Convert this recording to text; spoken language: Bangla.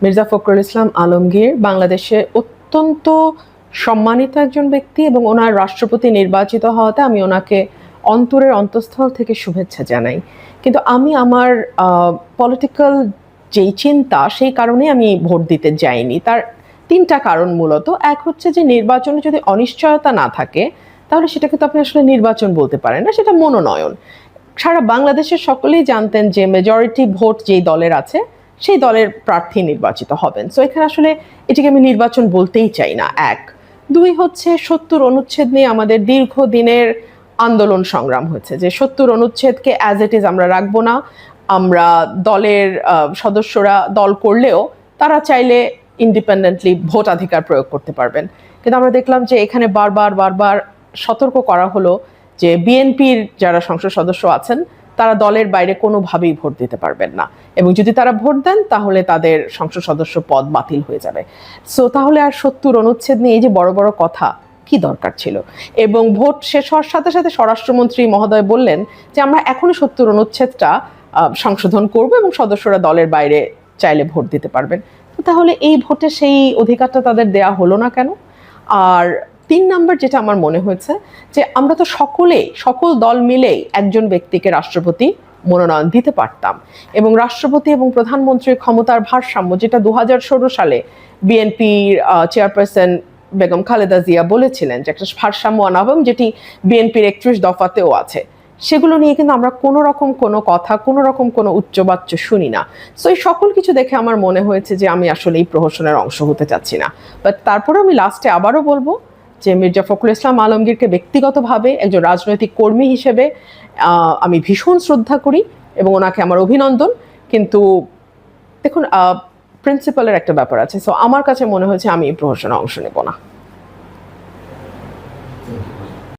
মির্জা ফখরুল ইসলাম আলমগীর বাংলাদেশে অত্যন্ত সম্মানিত একজন ব্যক্তি এবং ওনার রাষ্ট্রপতি নির্বাচিত হওয়াতে আমি ওনাকে অন্তরের অন্তঃস্থল থেকে শুভেচ্ছা জানাই। কিন্তু আমি আমার পলিটিক্যাল যেই চিন্তা সেই কারণে আমি ভোট দিতে যাইনি। তার তিনটা কারণ মূলত। এক হচ্ছে যে নির্বাচনে যদি অনিশ্চয়তা না থাকে তাহলে সেটাকে তো আপনি আসলে নির্বাচন বলতে পারেন না, সেটা মনোনয়ন। সারা বাংলাদেশের সকলেই জানতেন যে মেজরিটি ভোট যেই দলের আছে সেই দলের প্রার্থী নির্বাচিত হবেন। সো এখানে আসলে এটিকে আমি নির্বাচন বলতেই চাই না। এক, দুই হচ্ছে ৭০ অনুচ্ছেদ নিয়ে আমাদের দীর্ঘদিনের আন্দোলন সংগ্রাম হয়েছে যে ৭০ অনুচ্ছেদকে অ্যাজ ইট ইজ আমরা রাখবো না। আমরা দলের সদস্যরা দল করলেও তারা চাইলে ইন্ডিপেন্ডেন্টলি ভোটাধিকার প্রয়োগ করতে পারবেন। কিন্তু আমরা দেখলাম যে এখানে বারবার সতর্ক করা হলো যে বিএনপির যারা সংসদ সদস্য আছেন তারা দলের বাইরে কোনোভাবেই ভোট দিতে পারবেন না, এবং যদি তারা ভোট দেন তাহলে তাদের সংসদ সদস্য পদ বাতিল হয়ে যাবে। সো তাহলে আর ৭০ অনুচ্ছেদ নিয়ে এই যে বড় বড় কথা কি দরকার ছিল? এবং ভোট শেষ হওয়ার সাথে সাথে স্বরাষ্ট্রমন্ত্রী মহোদয় বললেন যে আমরা এখনই ৭০ অনুচ্ছেদটা সংশোধন করব এবং সদস্যরা দলের বাইরে চাইলে ভোট দিতে পারবেন। তো তাহলে এই ভোটে সেই অধিকারটা তাদের দেয়া হলো না কেন? আর ৩ নাম্বার যেটা আমার মনে হয়েছে যে আমরা তো সকল দল মিলেই একজন ব্যক্তিকে রাষ্ট্রপতি মনোনয়ন দিতে পারতাম, এবং রাষ্ট্রপতি এবং প্রধানমন্ত্রীর ক্ষমতার ভারসাম্য যেটা ২০১৬ সালে বিএনপির চেয়ারপারসন বেগম খালেদা জিয়া বলেছিলেন যে একটা ভারসাম্য আনা হবে, যেটি বিএনপির ৩১ দফাতেও আছে, সেগুলো নিয়ে কিন্তু আমরা কোনো রকম কোনো কথা, কোনো রকম কোনো উচ্চবাচ্য শুনি না। সো এই সকল কিছু দেখে আমার মনে হয়েছে যে আমি আসলে এই প্রহসনের অংশ হতে চাচ্ছি না। বাট তারপরে আমি লাস্টে আবারও বলবো যে মির্জা ফখরুল ইসলাম আলমগীরকে ব্যক্তিগতভাবে একজন রাজনৈতিক কর্মী হিসেবে আমি ভীষণ শ্রদ্ধা করি এবং ওনাকে আমার অভিনন্দন। কিন্তু দেখুন, প্রিন্সিপালের একটা ব্যাপার আছে। সো আমার কাছে মনে হয়েছে আমি এই প্রহসনে অংশ নেব না।